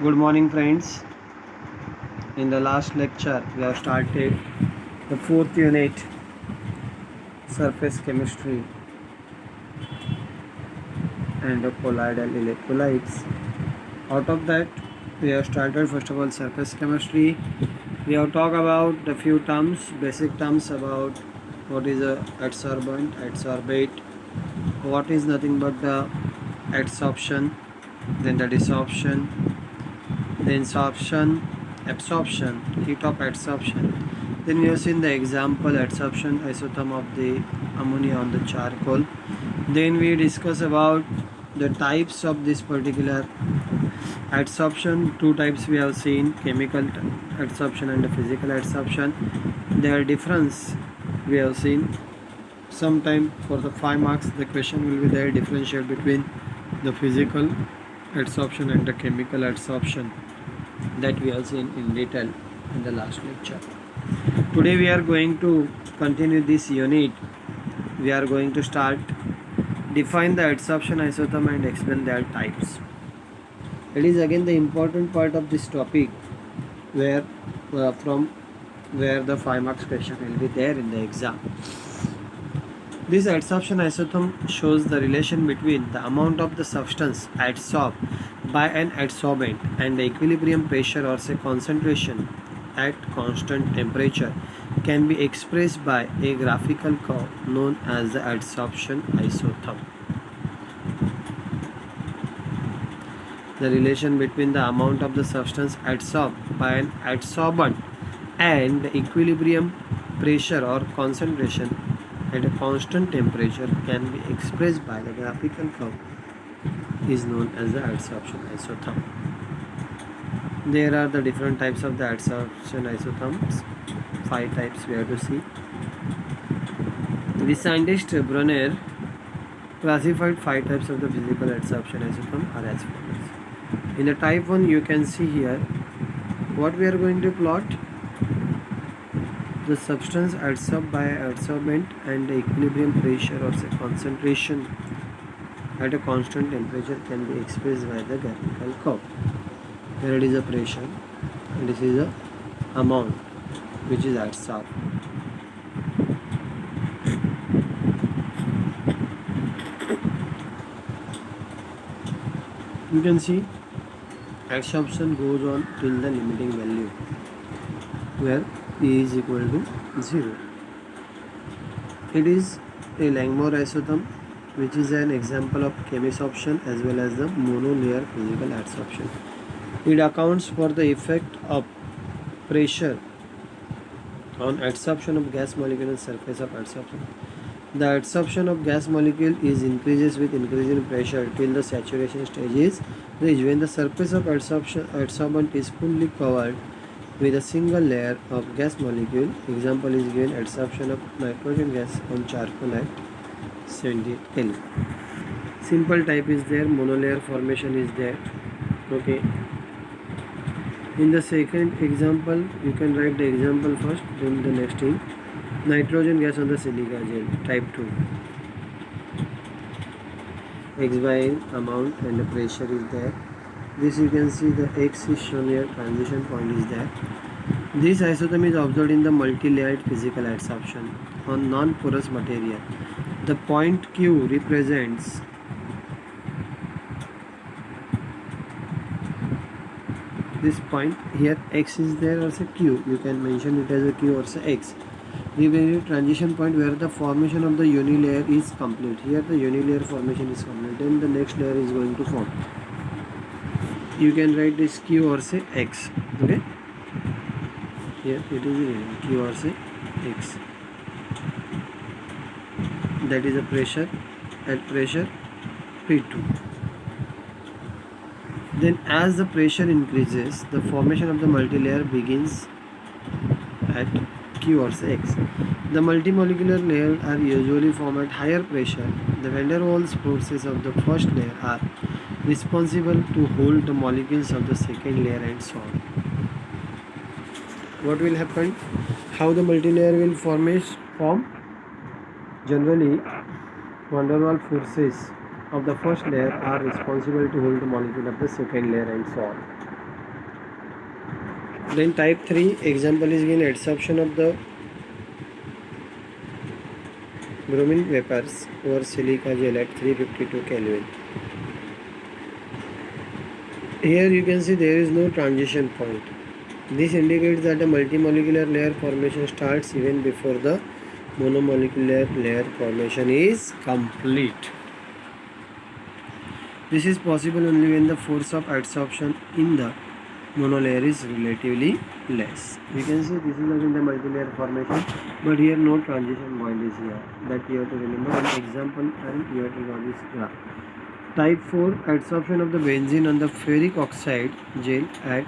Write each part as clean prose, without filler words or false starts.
Good morning, friends. In the last lecture, we have started the fourth unit, surface chemistry and the colloidal electrolytes. Out of that, we have started first of all surface chemistry. We have talked about the few terms, basic terms about what is a adsorbent, adsorbate, what is nothing but the adsorption, then the desorption, the absorption, heat of adsorption. Then we have seen the example adsorption isotherm of the ammonia on the charcoal. Then we discuss about the types of this particular adsorption. Two types we have seen, chemical adsorption and the physical adsorption. Their difference we have seen. Sometime for the 5 marks the question will be there, differentiate between the physical adsorption and the chemical adsorption, that we have seen in detail in the last lecture. Today we are going to continue this unit. We are going to start define the adsorption isotherm and explain their types. It is again the important part of this topic where from where the 5 marks question will be there in the exam. This adsorption isotherm shows the relation between the amount of the substance adsorbed by an adsorbent and the equilibrium pressure or say concentration at constant temperature can be expressed by a graphical curve known as the adsorption isotherm. The relation between the amount of the substance adsorbed by an adsorbent and the equilibrium pressure or concentration at a constant temperature can be expressed by the graphical curve is known as the adsorption isotherm. There are the different types of the adsorption isotherms. 5 types we have to see. The scientist Brunner classified 5 types of the physical adsorption isotherm are as follows. In the type 1 you can see here what we are going to plot. The substance adsorbed by adsorbent and the equilibrium pressure or say concentration at a constant temperature can be expressed by the graphical curve. Here it is a pressure and this is a amount which is adsorbed. You can see adsorption goes on till the limiting value where E is equal to 0. It is a Langmuir isotherm which is an example of chemisorption as well as the monolayer physical adsorption. It accounts for the effect of pressure on adsorption of gas molecule on surface of adsorption. The adsorption of gas molecule is increases with increasing pressure till the saturation stage is reached. When the surface of adsorbent is fully covered with a single layer of gas molecule, example is given adsorption of nitrogen gas on charcoal at 78 Kelvin. Simple type is there, monolayer formation is there. Okay. In the second example, you can write the example first, then the next thing. Nitrogen gas on the silica gel, type 2. X by amount and the pressure is there. This you can see the X is shown here, transition point is there. This isotherm is observed in the multi-layered physical adsorption on non-porous material. The point Q represents this point here. X is there or say Q, you can mention it as a Q or say X. The transition point where the formation of the unilayer is complete. Here the unilayer formation is complete, then the next layer is going to form. You can write this Q or say X. Okay, here it is Q or say X. That is a pressure at pressure P2. Then as the pressure increases, the formation of the multilayer begins at Q or say X. The multimolecular layers are usually formed at higher pressure. The van der Waals forces of the first layer are responsible to hold the molecules of the second layer and so on. What will happen? How the multilayer will form? Generally, van der Waals forces of the first layer are responsible to hold the molecule of the second layer and so on. Then type 3 example is given adsorption of the bromine vapors over silica gel at 352 Kelvin. Here you can see there is no transition point. This indicates that the multimolecular layer formation starts even before the monomolecular layer formation is complete. This is possible only when the force of adsorption in the monolayer is relatively less. You can see this is again the multilayer formation, but here no transition point is here. That you have to remember an example, and you have to draw this graph. Type 4 adsorption of the benzene on the ferric oxide gel at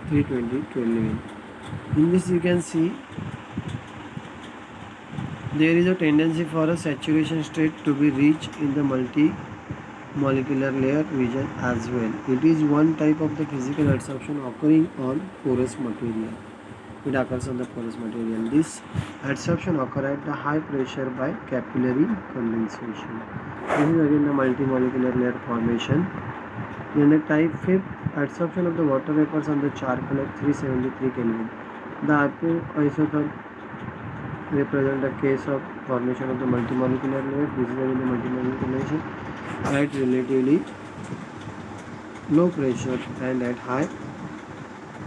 320 Kelvin. In this you can see there is a tendency for a saturation state to be reached in the multi-molecular layer region as well. It is one type of the physical adsorption occurring on porous material. It occurs on the porous material. This adsorption occurs at the high pressure by capillary condensation. This is again the multimolecular layer formation. Then the type 5 adsorption of the water vapors on the charcoal at 373 Kelvin. The apoisotherm represent a case of formation of the multimolecular layer. This is again the multimolecular layer at relatively low pressure, and at high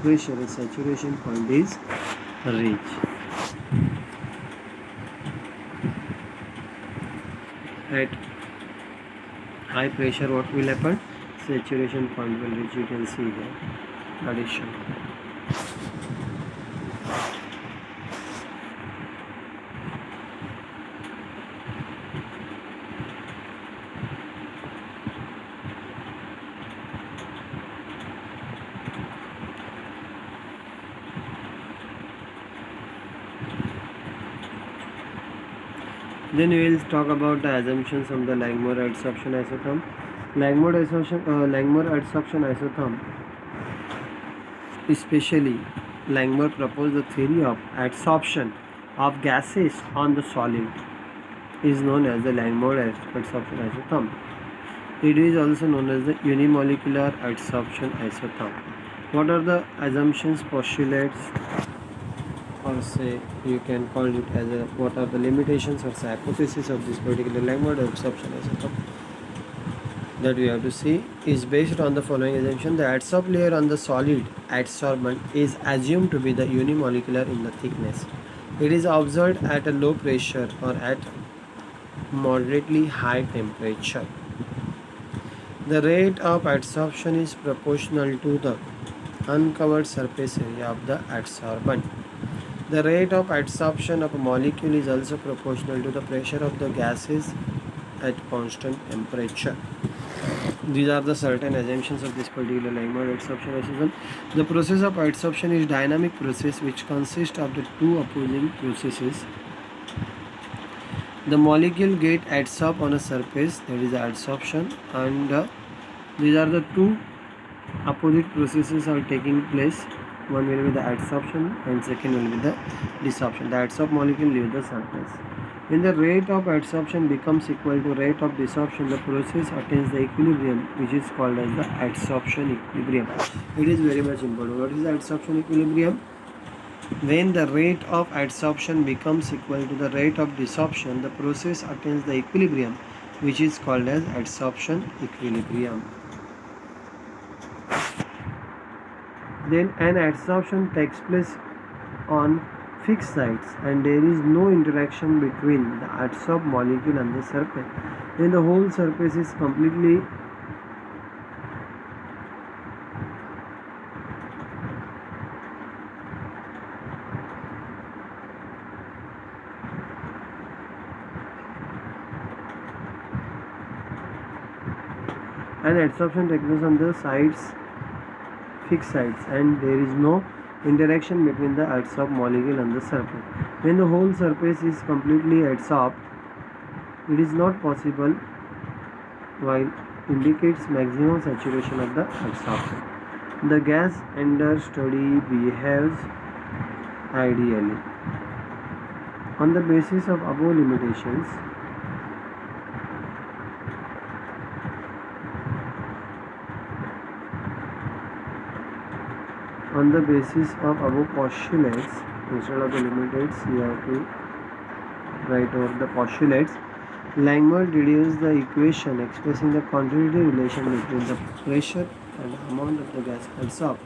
pressure a saturation point is reached. At high pressure what will happen? Saturation point will reach. You can see here addition. Then we will talk about the assumptions of the Langmuir adsorption isotherm. Langmuir adsorption isotherm, especially Langmuir proposed the theory of adsorption of gases on the solid, is known as the Langmuir adsorption isotherm. It is also known as the unimolecular adsorption isotherm. What are the assumptions, postulates, or say you can call it as a what are the limitations or say hypothesis of this particular Langmuir adsorption isotherm that we have to see is based on the following assumption. The adsorb layer on the solid adsorbent is assumed to be the unimolecular in the thickness. It is observed at a low pressure or at moderately high temperature. The rate of adsorption is proportional to the uncovered surface area of the adsorbent. The rate of adsorption of a molecule is also proportional to the pressure of the gases at constant temperature. These are the certain assumptions of this particular Langmuir adsorption isotherm. The process of adsorption is dynamic process which consists of the two opposing processes. The molecule get adsorbed on a surface, that is the adsorption, and these are the two opposite processes are taking place. One will be the adsorption and second will be the desorption. The adsorbed molecule leaves the surface. When the rate of adsorption becomes equal to rate of desorption, the process attains the equilibrium, which is called as the adsorption equilibrium. It is very much important. What is the adsorption equilibrium? When the rate of adsorption becomes equal to the rate of desorption, the process attains the equilibrium, which is called as adsorption equilibrium. Then an adsorption takes place on fixed sites and there is no interaction between the adsorbed molecule and the surface. When the whole surface is completely an adsorption takes place on the sides, fixed sites, and there is no interaction between the adsorbed molecule and the surface. When the whole surface is completely adsorbed, it is not possible, while indicates maximum saturation of the adsorption. The gas under study behaves ideally. On the basis of above limitations, On the basis of above postulates, instead of the limits, you have to write over the postulates. Langmuir deduced the equation expressing the continuity relation between the pressure and the amount of the gas adsorbed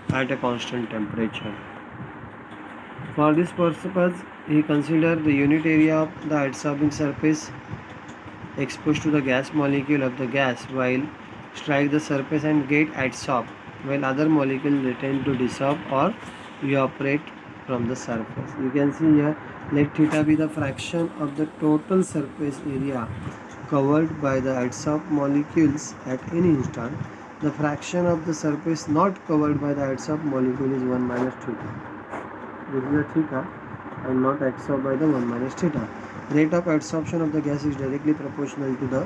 at a constant temperature. For this purpose, he considered the unit area of the adsorbing surface exposed to the gas molecule of the gas while strike the surface and get adsorbed, while other molecules return to dissolve or evaporate from the surface. You can see here, let theta be the fraction of the total surface area covered by the adsorbed molecules at any instant. The fraction of the surface not covered by the adsorbed molecule is 1 minus theta. This is the theta and not adsorbed by the 1 minus theta. Rate of adsorption of the gas is directly proportional to the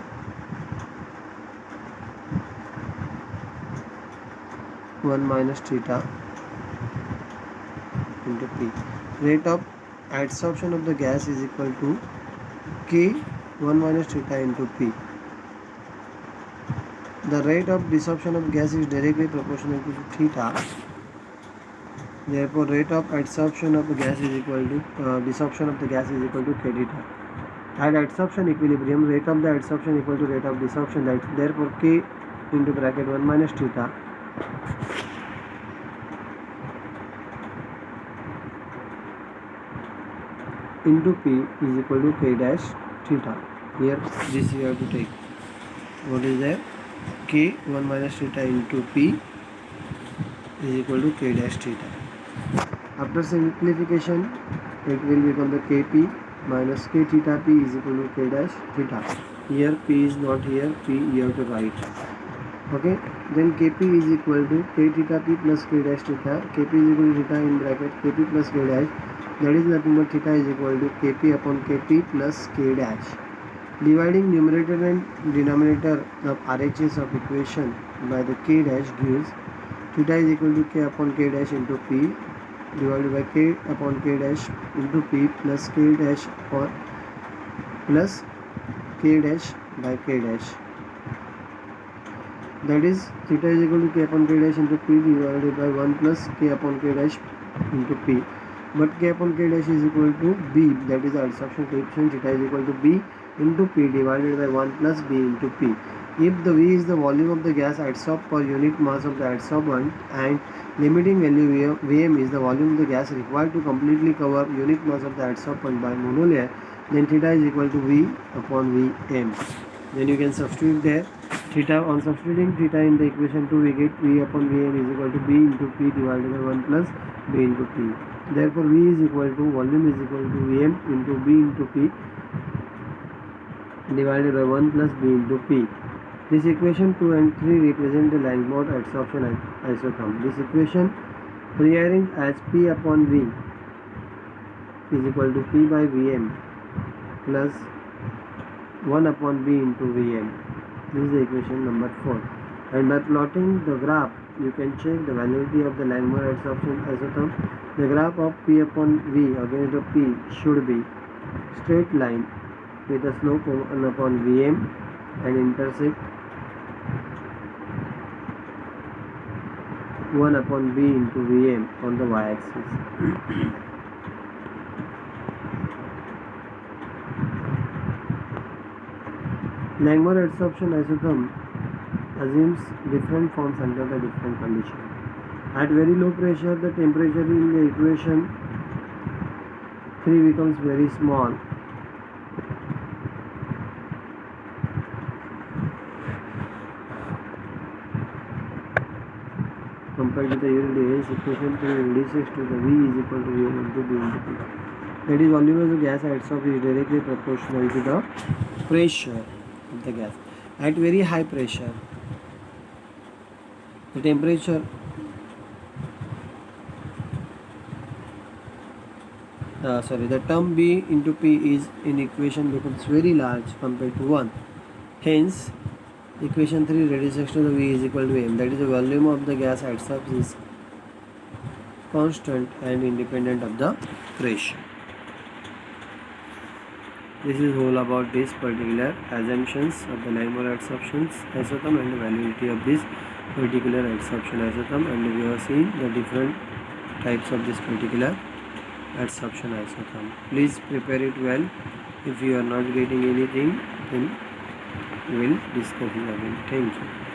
1 minus theta into P. Rate of adsorption of the gas is equal to K 1 minus theta into P. The rate of desorption of gas is directly proportional to theta. Therefore, rate of adsorption of the gas is equal to desorption of the gas is equal to K theta. At adsorption equilibrium, rate of the adsorption equal to rate of desorption. Therefore, K into bracket 1 minus theta into P is equal to K dash theta. Here, this you have to take. What is there? K 1 minus theta into P is equal to K dash theta. After simplification, it will become the Kp minus K theta P is equal to K dash theta. Here P is not here, P you have to write. Okay, then Kp is equal to K theta P plus K dash theta. Kp is equal to theta in bracket Kp plus K dash. That is nothing but theta is equal to Kp upon Kp plus K dash. Dividing numerator and denominator of RHS of equation by the K dash gives theta is equal to K upon K dash into P divided by K upon K dash into P plus K dash or plus K dash by K dash. That is theta is equal to K upon K dash into P divided by 1 plus K upon K dash into P. But K upon K dash is equal to B, that is the adsorption coefficient. Theta is equal to B into P divided by 1 plus B into P. If the V is the volume of the gas adsorbed per unit mass of the adsorbent and limiting value Vm is the volume of the gas required to completely cover unit mass of the adsorbent by monolayer, then theta is equal to V upon Vm. Then you can substitute there theta. On substituting theta in the equation 2, we get V upon Vm is equal to B into P divided by 1 plus B into P. Therefore, V is equal to volume is equal to Vm into B into P divided by 1 plus B into P. This equation 2 and 3 represent the Langmuir adsorption isotherm. This equation rearranged as P upon V is equal to P by Vm plus 1 upon B into Vm. This is the equation number 4. And by plotting the graph, you can check the validity of the Langmuir adsorption isotherm. The graph of P upon V against the P should be straight line with a slope 1 upon Vm and intersect 1 upon B into Vm on the y-axis. Langmuir adsorption isotherm assumes different forms under the different conditions. At very low pressure, the temperature in the equation 3 becomes very small. Compared to the unit age, equation 3 reduces to the V is equal to Vm into B into P. That is, volume of the gas adsorbed is directly proportional to the pressure of the gas. At very high pressure, the temperature the term B into P is in equation becomes very large compared to 1. Hence, equation 3 reduces to the V is equal to M. That is, the volume of the gas adsorbed is constant and independent of the pressure. This is all about this particular assumptions of the Langmuir adsorption isotherm and the validity of this particular adsorption isotherm, and we have seen the different types of this particular adsorption isotherm. Please prepare it well. If you are not getting anything, then we will discuss it again. Thank you.